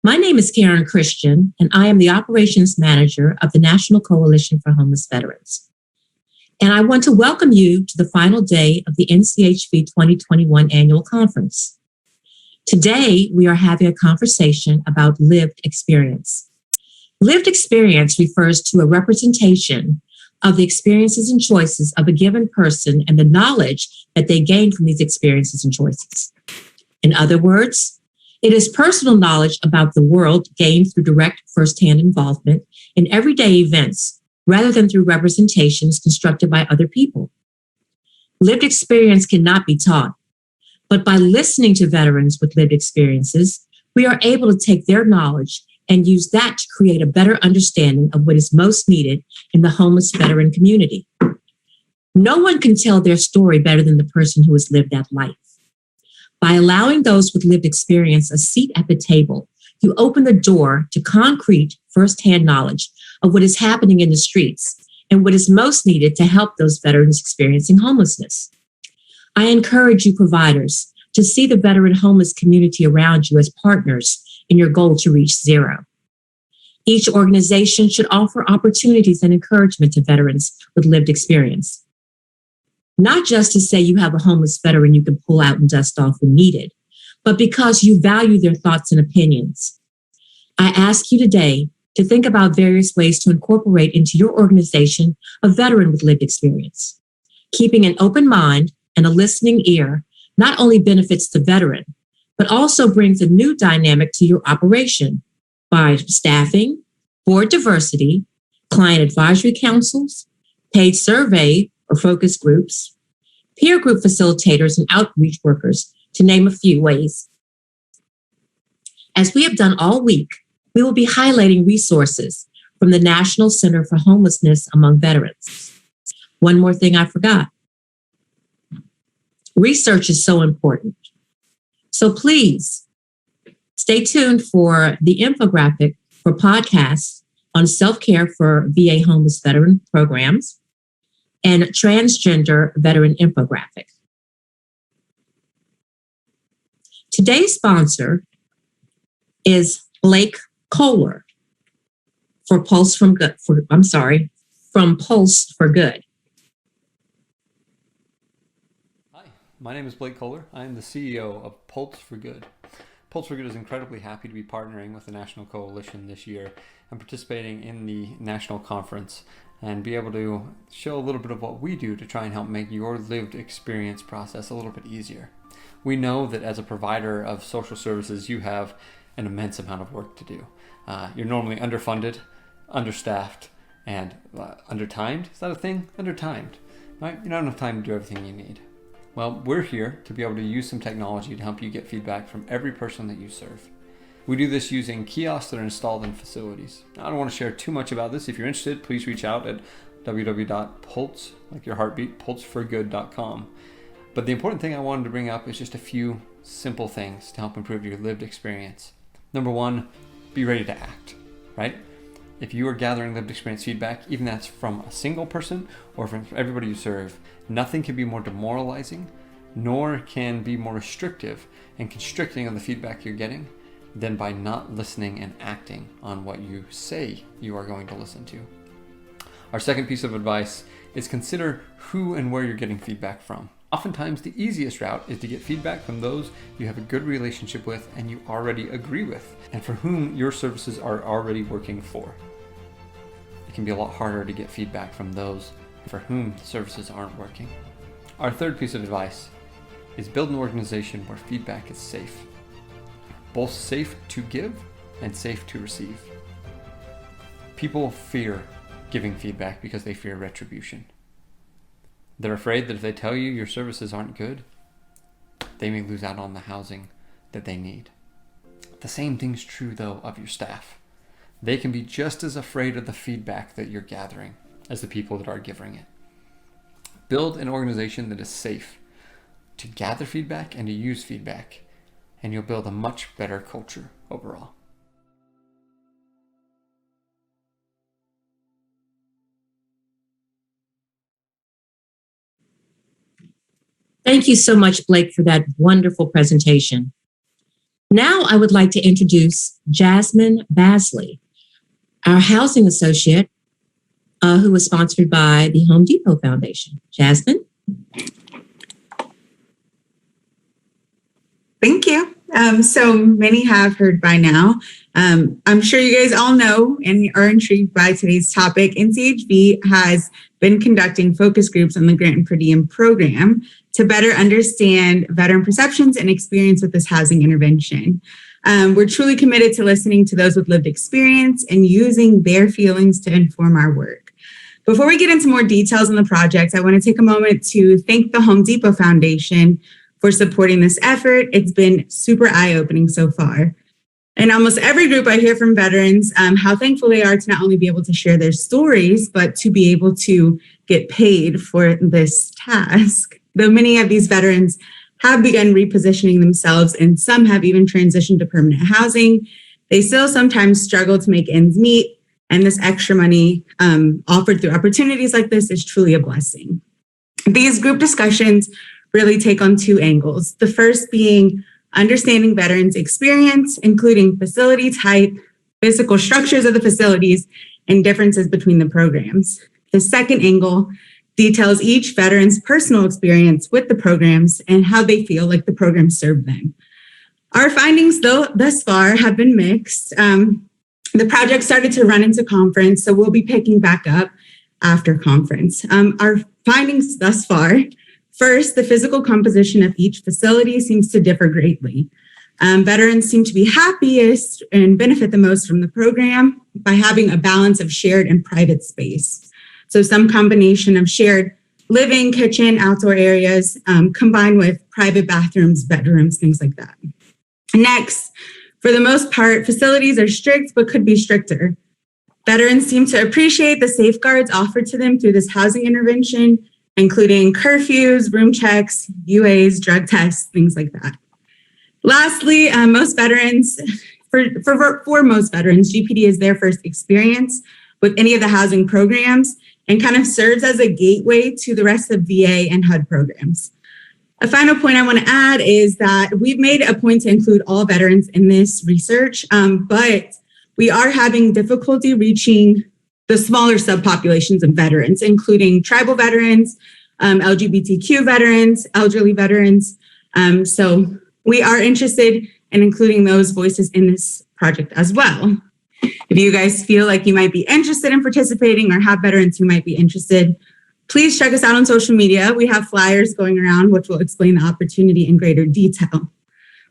My name is Karen Christian, and I am the Operations Manager of the National Coalition for Homeless Veterans. And I want to welcome you to the final day of the NCHV 2021 annual conference. Today, we are having a conversation about lived experience. Lived experience refers to a representation of the experiences and choices of a given person and the knowledge that they gain from these experiences and choices. In other words, it is personal knowledge about the world gained through direct firsthand involvement in everyday events rather than through representations constructed by other people. Lived experience cannot be taught, but by listening to veterans with lived experiences, we are able to take their knowledge and use that to create a better understanding of what is most needed in the homeless veteran community. No one can tell their story better than the person who has lived that life. By allowing those with lived experience a seat at the table, you open the door to concrete firsthand knowledge of what is happening in the streets and what is most needed to help those veterans experiencing homelessness. I encourage you providers to see the veteran homeless community around you as partners in your goal to reach zero. Each organization should offer opportunities and encouragement to veterans with lived experience. Not just to say you have a homeless veteran you can pull out and dust off when needed, but because you value their thoughts and opinions. I ask you today to think about various ways to incorporate into your organization a veteran with lived experience. Keeping an open mind and a listening ear not only benefits the veteran, but also brings a new dynamic to your operation by staffing, board diversity, client advisory councils, paid survey or focus groups, peer group facilitators, and outreach workers, to name a few ways. As we have done all week, we will be highlighting resources from the National Center for Homelessness among Veterans. One more thing I forgot. Research is so important. So please stay tuned for the infographic for podcasts on self-care for VA homeless veteran programs and transgender veteran infographic. Today's sponsor is Blake Kohler from Pulse for Good. Hi, my name is Blake Kohler. I am the CEO of Pulse for Good. Pulse for Good is incredibly happy to be partnering with the National Coalition this year and participating in the national conference and be able to show a little bit of what we do to try and help make your lived experience process a little bit easier. We know that as a provider of social services, you have an immense amount of work to do. You're normally underfunded, understaffed, and undertimed. Is that a thing? Undertimed, right? You don't have enough time to do everything you need. Well, we're here to be able to use some technology to help you get feedback from every person that you serve. We do this using kiosks that are installed in facilities. Now, I don't want to share too much about this. If you're interested, please reach out at www.pulse, like your heartbeat, pulseforgood.com. But the important thing I wanted to bring up is just a few simple things to help improve your lived experience. Number one, be ready to act, right? If you are gathering lived experience feedback, even that's from a single person or from everybody you serve, nothing can be more demoralizing, nor can be more restrictive and constricting on the feedback you're getting than by not listening and acting on what you say you are going to listen to. Our second piece of advice is consider who and where you're getting feedback from. Oftentimes, the easiest route is to get feedback from those you have a good relationship with and you already agree with, and for whom your services are already working for. It can be a lot harder to get feedback from those for whom the services aren't working. Our third piece of advice is build an organization where feedback is safe. Both safe to give and safe to receive. People fear giving feedback because they fear retribution. They're afraid that if they tell you your services aren't good, they may lose out on the housing that they need. The same thing's true, though, of your staff. They can be just as afraid of the feedback that you're gathering as the people that are giving it. Build an organization that is safe to gather feedback and to use feedback, and you'll build a much better culture overall. Thank you so much, Blake, for that wonderful presentation. Now I would like to introduce Jasmine Basley, our housing associate, who was sponsored by the Home Depot Foundation. Jasmine? Thank you. So many have heard by now. I'm sure you guys all know and are intrigued by today's topic. NCHV has been conducting focus groups on the Grant and Per Diem program to better understand veteran perceptions and experience with this housing intervention. We're truly committed to listening to those with lived experience and using their feelings to inform our work. Before we get into more details on the project, I want to take a moment to thank the Home Depot Foundation for supporting this effort. It's been super eye-opening so far. In almost every group I hear from veterans how thankful they are to not only be able to share their stories, but to be able to get paid for this task. Though many of these veterans have begun repositioning themselves and some have even transitioned to permanent housing, they still sometimes struggle to make ends meet, and this extra money offered through opportunities like this is truly a blessing. These group discussions really take on two angles. The first being understanding veterans' experience, including facility type, physical structures of the facilities, and differences between the programs. The second angle details each veteran's personal experience with the programs and how they feel like the programs serve them. Our findings, though, thus far have been mixed. The project started to run into conference, so we'll be picking back up after conference. Our findings thus far: first, the physical composition of each facility seems to differ greatly. Veterans seem to be happiest and benefit the most from the program by having a balance of shared and private space. So some combination of shared living, kitchen, outdoor areas, combined with private bathrooms, bedrooms, things like that. Next, for the most part, facilities are strict but could be stricter. Veterans seem to appreciate the safeguards offered to them through this housing intervention, including curfews, room checks, UAs, drug tests, things like that. Lastly, most veterans, for most veterans, GPD is their first experience with any of the housing programs and kind of serves as a gateway to the rest of VA and HUD programs. A final point I want to add is that we've made a point to include all veterans in this research, but we are having difficulty reaching the smaller subpopulations of veterans, including tribal veterans, LGBTQ veterans, elderly veterans. So we are interested in including those voices in this project as well. If you guys feel like you might be interested in participating or have veterans who might be interested, please check us out on social media. We have flyers going around which will explain the opportunity in greater detail.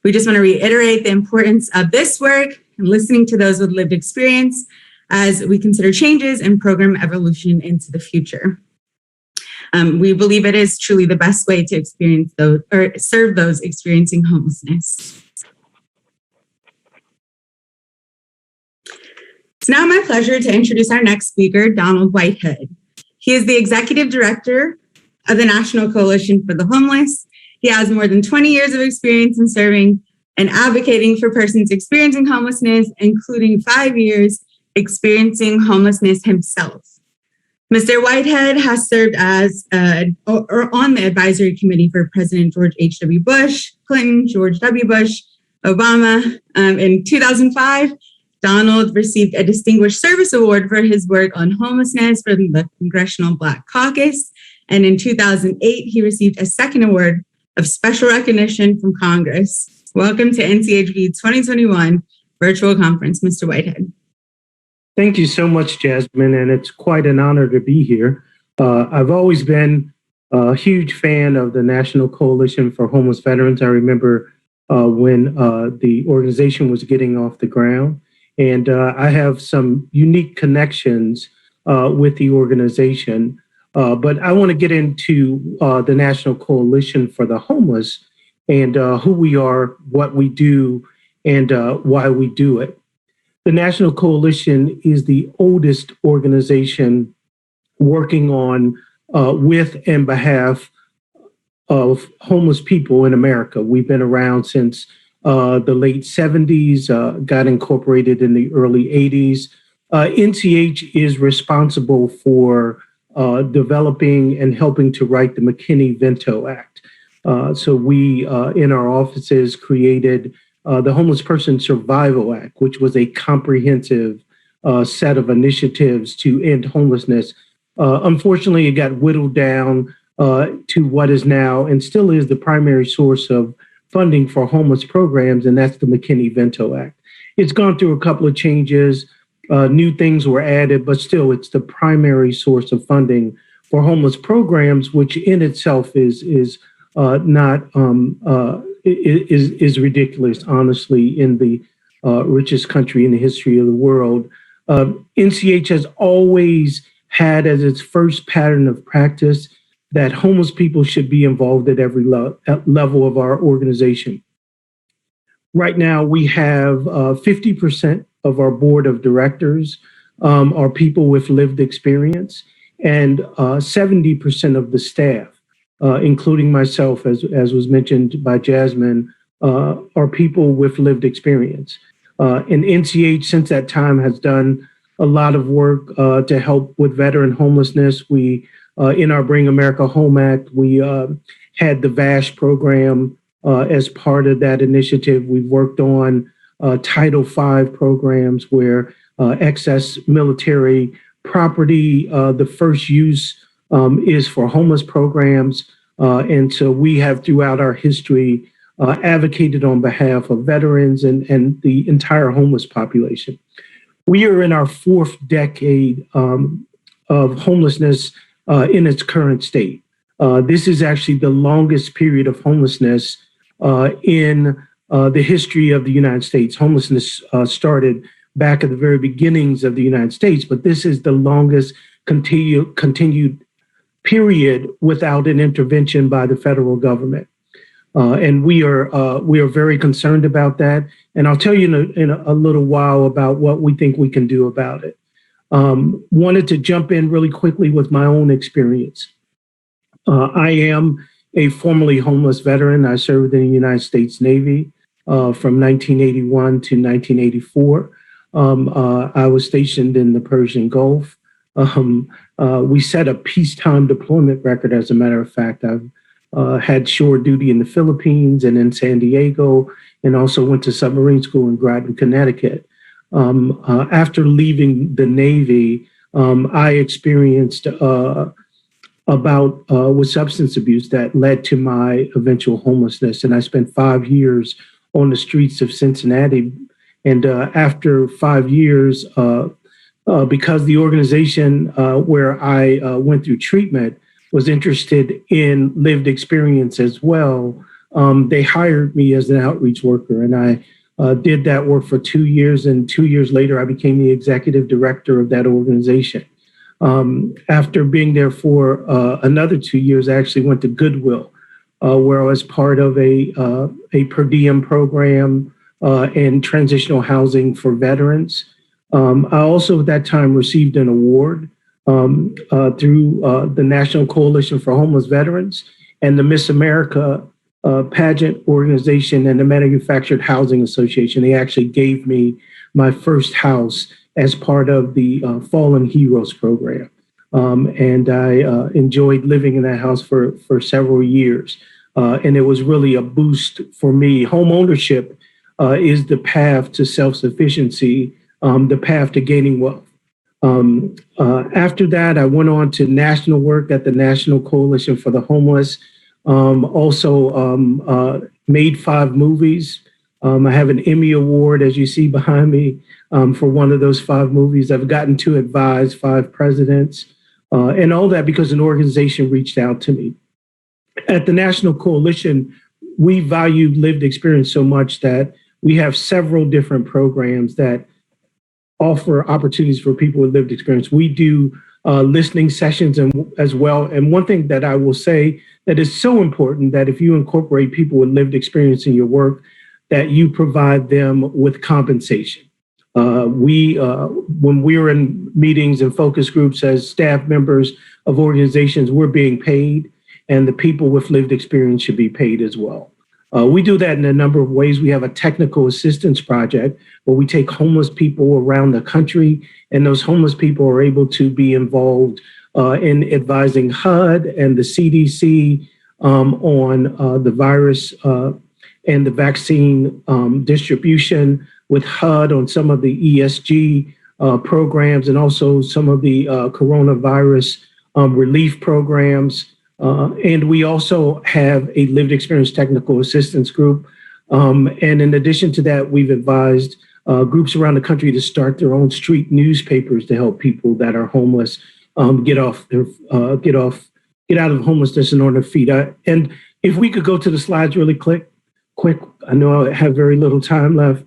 We just want to reiterate the importance of this work and listening to those with lived experience as we consider changes and program evolution into the future. We believe it is truly the best way to experience those or serve those experiencing homelessness. It's now my pleasure to introduce our next speaker, Donald Whitehood. He is the Executive Director of the National Coalition for the Homeless. He has more than 20 years of experience in serving and advocating for persons experiencing homelessness, including 5 years experiencing homelessness himself. Mr. Whitehood has served as on the advisory committee for President George H.W. Bush, Clinton, George W. Bush, Obama. In 2005, Donald received a Distinguished Service Award for his work on homelessness from the Congressional Black Caucus. And in 2008, he received a second award of special recognition from Congress. Welcome to NCHV 2021 virtual conference, Mr. Whitehood. Thank you so much, Jasmine, and it's quite an honor to be here. I've always been a huge fan of the National Coalition for Homeless Veterans. I remember when the organization was getting off the ground, and I have some unique connections with the organization. But I want to get into the National Coalition for the Homeless and who we are, what we do, and why we do it. The National Coalition is the oldest organization working on with and behalf of homeless people in America. We've been around since the late 70s, got incorporated in the early 80s. NCH is responsible for developing and helping to write the McKinney-Vento Act. So we, in our offices, created the Homeless Person Survival Act, which was a comprehensive set of initiatives to end homelessness. Unfortunately, it got whittled down to what is now and still is the primary source of funding for homeless programs, and that's the McKinney-Vento Act. It's gone through a couple of changes. New things were added, but still it's the primary source of funding for homeless programs, which in itself is ridiculous, honestly, in the richest country in the history of the world. NCH has always had as its first pattern of practice that homeless people should be involved at every level of our organization. Right now, we have 50% of our board of directors are people with lived experience, and 70% of the staff, including myself, as was mentioned by Jasmine, are people with lived experience. And NCH, since that time, has done a lot of work to help with veteran homelessness. We, in our Bring America Home Act, we had the VASH program as part of that initiative. We've worked on Title V programs where excess military property, the first use is for homeless programs. And so we have throughout our history advocated on behalf of veterans and the entire homeless population. We are in our fourth decade of homelessness in its current state. This is actually the longest period of homelessness in the history of the United States. Homelessness started back at the very beginnings of the United States, but this is the longest continued period without an intervention by the federal government. And we are very concerned about that. And I'll tell you in a little while about what we think we can do about it. Wanted to jump in really quickly with my own experience. I am a formerly homeless veteran. I served in the United States Navy from 1981 to 1984. I was stationed in the Persian Gulf. We set a peacetime deployment record, as a matter of fact. I've had shore duty in the Philippines and in San Diego, and also went to submarine school in Groton, Connecticut. After leaving the Navy, I experienced a bout with substance abuse that led to my eventual homelessness. And I spent 5 years on the streets of Cincinnati. And after 5 years, because the organization where I went through treatment was interested in lived experience as well, they hired me as an outreach worker. And I did that work for 2 years. And 2 years later, I became the executive director of that organization. After being there for another 2 years, I actually went to Goodwill, where I was part of a per diem program and transitional housing for veterans. I also at that time received an award through the National Coalition for Homeless Veterans and the Miss America pageant organization and the Manufactured Housing Association. They actually gave me my first house as part of the Fallen Heroes program. And I enjoyed living in that house for several years. And it was really a boost for me. Home ownership is the path to self-sufficiency, the path to gaining wealth. After that, I went on to national work at the National Coalition for the Homeless. Also made 5 movies. I have an Emmy Award, as you see behind me, for one of those 5 movies. I've gotten to advise 5 presidents, and all that because an organization reached out to me. At the National Coalition, we value lived experience so much that we have several different programs that offer opportunities for people with lived experience. We do listening sessions as well. And one thing that I will say that is so important, that if you incorporate people with lived experience in your work, that you provide them with compensation. When we're in meetings and focus groups as staff members of organizations, we're being paid, and the people with lived experience should be paid as well. We do that in a number of ways. We have a technical assistance project where we take homeless people around the country, and those homeless people are able to be involved in advising HUD and the CDC on the virus and the vaccine distribution with HUD on some of the ESG programs, and also some of the coronavirus relief programs. And we also have a lived experience technical assistance group. And in addition to that, we've advised groups around the country to start their own street newspapers to help people that are homeless get out of homelessness and on their feet. And if we could go to the slides really quick, I know I have very little time left.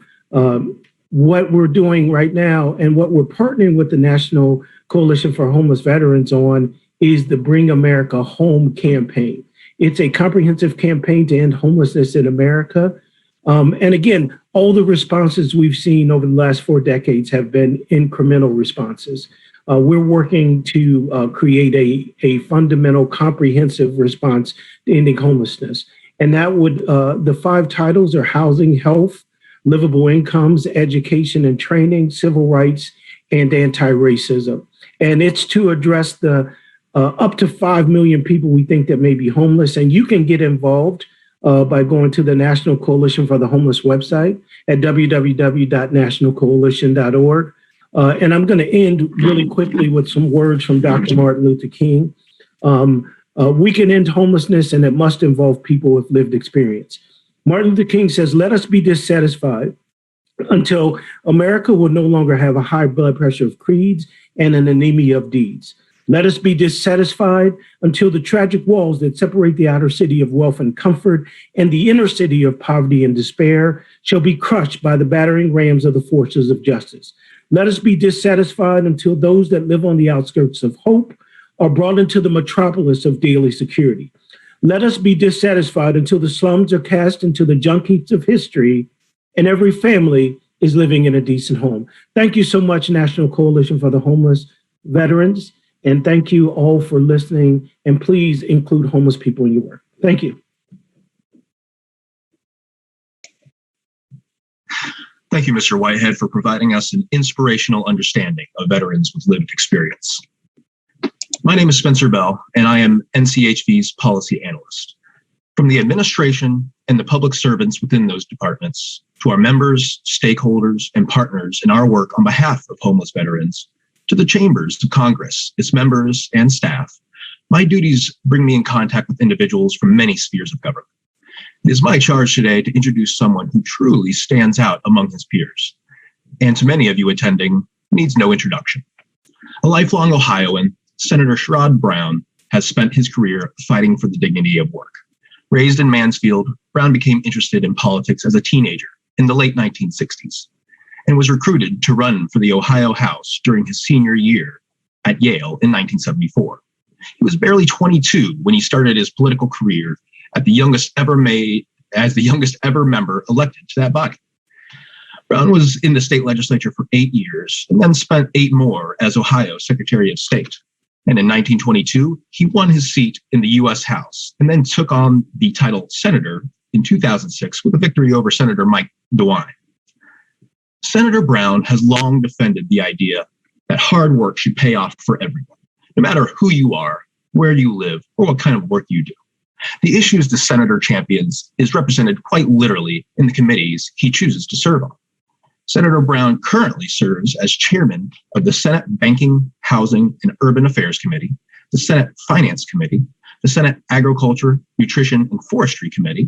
What we're doing right now and what we're partnering with the National Coalition for Homeless Veterans on is the Bring America Home campaign. It's a comprehensive campaign to end homelessness in America. And again, all the responses we've seen over the last 4 decades have been incremental responses. We're working to create a fundamental, comprehensive response to ending homelessness. And that would, the 5 titles are housing, health, livable incomes, education and training, civil rights, and anti-racism. And it's to address the up to 5 million people we think that may be homeless. And you can get involved by going to the National Coalition for the Homeless website at www.nationalcoalition.org. And I'm going to end really quickly with some words from Dr. Martin Luther King. We can end homelessness, and it must involve people with lived experience. Martin Luther King says, "Let us be dissatisfied until America will no longer have a high blood pressure of creeds and an anemia of deeds. Let us be dissatisfied until the tragic walls that separate the outer city of wealth and comfort and the inner city of poverty and despair shall be crushed by the battering rams of the forces of justice. Let us be dissatisfied until those that live on the outskirts of hope are brought into the metropolis of daily security. Let us be dissatisfied until the slums are cast into the junk heaps of history and every family is living in a decent home." Thank you so much, National Coalition for the Homeless Veterans. And thank you all for listening. And please include homeless people in your work. Thank you. Thank you, Mr. Whitehead, for providing us an inspirational understanding of veterans with lived experience. My name is Spencer Bell, and I am NCHV's policy analyst. From the administration and the public servants within those departments to our members, stakeholders, and partners in our work on behalf of homeless veterans, to the chambers of Congress, its members, and staff, my duties bring me in contact with individuals from many spheres of government. It is my charge today to introduce someone who truly stands out among his peers, and to many of you attending, needs no introduction. A lifelong Ohioan, Senator Sherrod Brown has spent his career fighting for the dignity of work. Raised in Mansfield, Brown became interested in politics as a teenager in the late 1960s and was recruited to run for the Ohio House during his senior year at Yale in 1974. He was barely 22 when he started his political career as the youngest ever member elected to that body. Brown was in the state legislature for 8 years and then spent 8 more as Ohio Secretary of State. And in 1922, he won his seat in the U.S. House and then took on the title Senator in 2006 with a victory over Senator Mike DeWine. Senator Brown has long defended the idea that hard work should pay off for everyone, no matter who you are, where you live, or what kind of work you do. The issues the senator champions is represented quite literally in the committees he chooses to serve on. Senator Brown currently serves as chairman of the Senate Banking, Housing, and Urban Affairs Committee, the Senate Finance Committee, the Senate Agriculture, Nutrition, and Forestry Committee.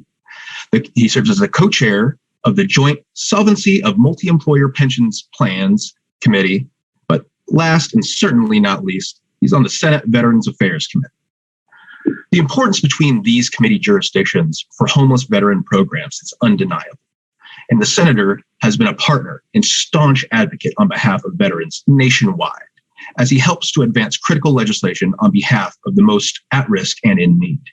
He serves as the co-chair of the Joint Solvency of Multi-Employer Pensions Plans Committee, but last and certainly not least, he's on the Senate Veterans Affairs Committee. The importance between these committee jurisdictions for homeless veteran programs is undeniable. And the senator has been a partner and staunch advocate on behalf of veterans nationwide as he helps to advance critical legislation on behalf of the most at risk and in need.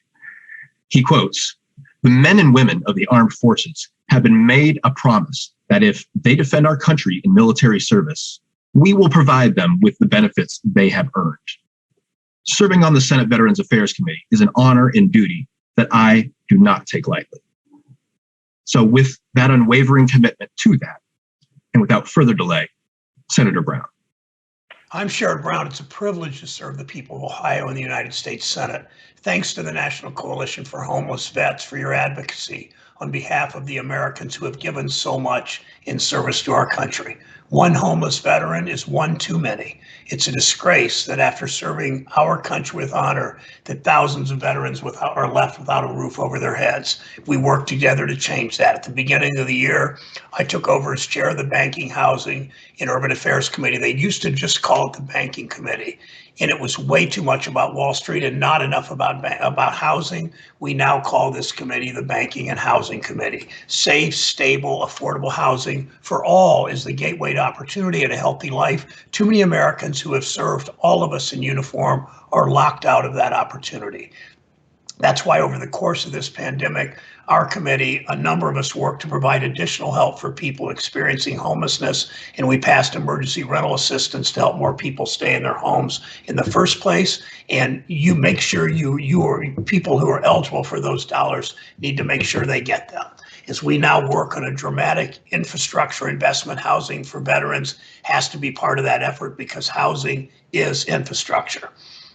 He quotes, "The men and women of the armed forces have been made a promise that if they defend our country in military service, we will provide them with the benefits they have earned. Serving on the Senate Veterans Affairs Committee is an honor and duty that I do not take lightly." So with that unwavering commitment to that, and without further delay, Senator Brown. I'm Sherrod Brown. It's a privilege to serve the people of Ohio in the United States Senate. Thanks to the National Coalition for Homeless Vets for your advocacy on behalf of the Americans who have given so much in service to our country. One homeless veteran is one too many. It's a disgrace that after serving our country with honor, that thousands of veterans are left without a roof over their heads. We work together to change that. At the beginning of the year, I took over as chair of the Banking, Housing, and Urban Affairs Committee. They used to just call it the Banking Committee, and it was way too much about Wall Street and not enough about housing. We now call this committee the Banking and Housing Committee. Safe, stable, affordable housing for all is the gateway to opportunity and a healthy life. Too many Americans who have served all of us in uniform are locked out of that opportunity. That's why over the course of this pandemic, our committee, a number of us worked to provide additional help for people experiencing homelessness, and we passed emergency rental assistance to help more people stay in their homes in the first place. And you make sure you are people who are eligible for those dollars need to make sure they get them. As we now work on a dramatic infrastructure investment, housing for veterans has to be part of that effort because housing is infrastructure.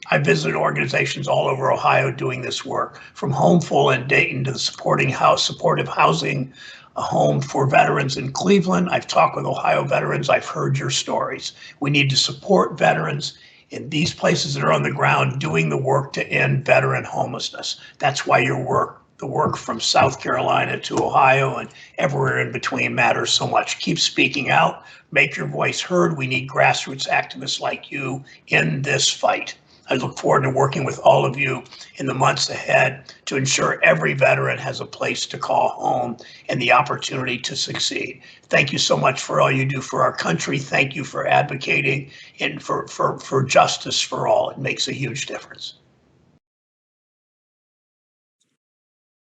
I visited organizations all over Ohio doing this work, from Homeful in Dayton to the supportive housing, a home for veterans in Cleveland. I've talked with Ohio veterans. I've heard your stories. We need to support veterans in these places that are on the ground doing the work to end veteran homelessness. That's why the work from South Carolina to Ohio and everywhere in between matters so much. Keep speaking out, make your voice heard. We need grassroots activists like you in this fight. I look forward to working with all of you in the months ahead to ensure every veteran has a place to call home and the opportunity to succeed. Thank you so much for all you do for our country. Thank you for advocating and for justice for all. It makes a huge difference.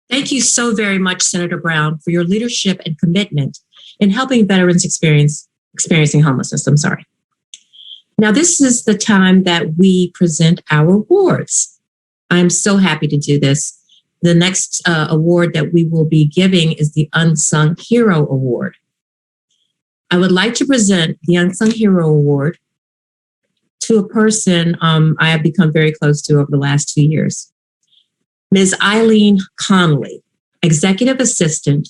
Thank you so very much, Senator Brown, for your leadership and commitment in helping veterans experiencing homelessness. Now, this is the time that we present our awards. I'm so happy to do this. The next award that we will be giving is the Unsung Hero Award. I would like to present the Unsung Hero Award to a person I have become very close to over the last 2 years. Ms. Eileen Conley, Executive Assistant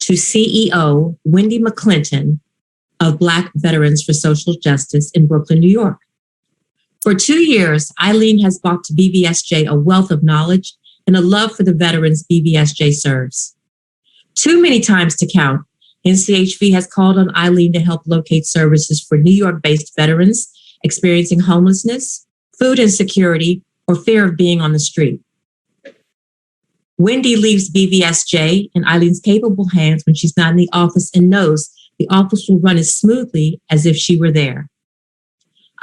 to CEO Wendy McClinton of Black Veterans for Social Justice in Brooklyn, New York. For 2 years, Eileen has brought to BVSJ a wealth of knowledge and a love for the veterans BVSJ serves. Too many times to count, NCHV has called on Eileen to help locate services for New York-based veterans experiencing homelessness, food insecurity, or fear of being on the street. Wendy leaves BVSJ in Eileen's capable hands when she's not in the office and knows the office will run as smoothly as if she were there.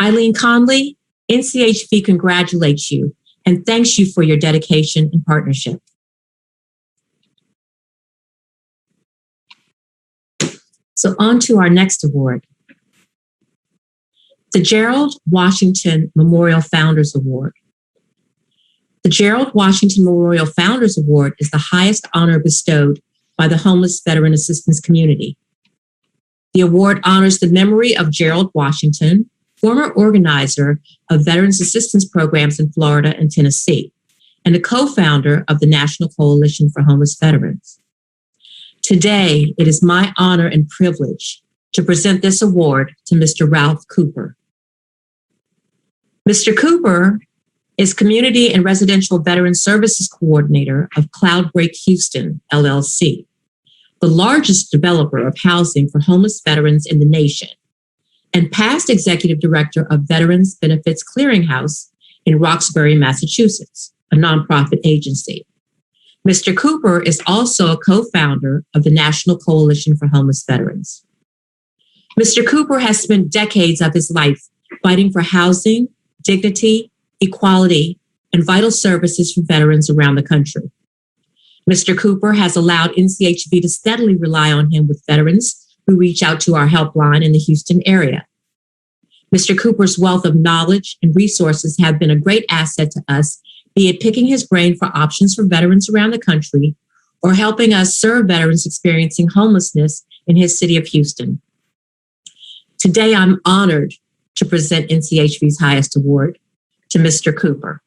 Eileen Conley, NCHV congratulates you and thanks you for your dedication and partnership. So on to our next award. The Gerald Washington Memorial Founders Award. The Gerald Washington Memorial Founders Award is the highest honor bestowed by the homeless veteran assistance community. The award honors the memory of Gerald Washington, former organizer of veterans assistance programs in Florida and Tennessee, and a co-founder of the National Coalition for Homeless Veterans. Today, it is my honor and privilege to present this award to Mr. Ralph Cooper. Mr. Cooper is Community and Residential Veteran Services Coordinator of Cloudbreak Houston, LLC, the largest developer of housing for homeless veterans in the nation, and past Executive Director of Veterans Benefits Clearinghouse in Roxbury, Massachusetts, a nonprofit agency. Mr. Cooper is also a co-founder of the National Coalition for Homeless Veterans. Mr. Cooper has spent decades of his life fighting for housing, dignity, equality, and vital services for veterans around the country. Mr. Cooper has allowed NCHV to steadily rely on him with veterans who reach out to our helpline in the Houston area. Mr. Cooper's wealth of knowledge and resources have been a great asset to us, be it picking his brain for options for veterans around the country or helping us serve veterans experiencing homelessness in his city of Houston. Today, I'm honored to present NCHV's highest award to Mr. Cooper.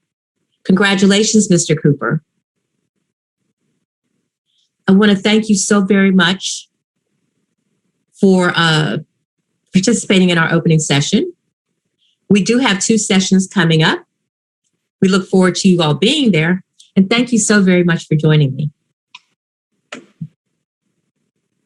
Congratulations, Mr. Cooper. I want to thank you so very much for participating in our opening session. We do have 2 sessions coming up. We look forward to you all being there. And thank you so very much for joining me.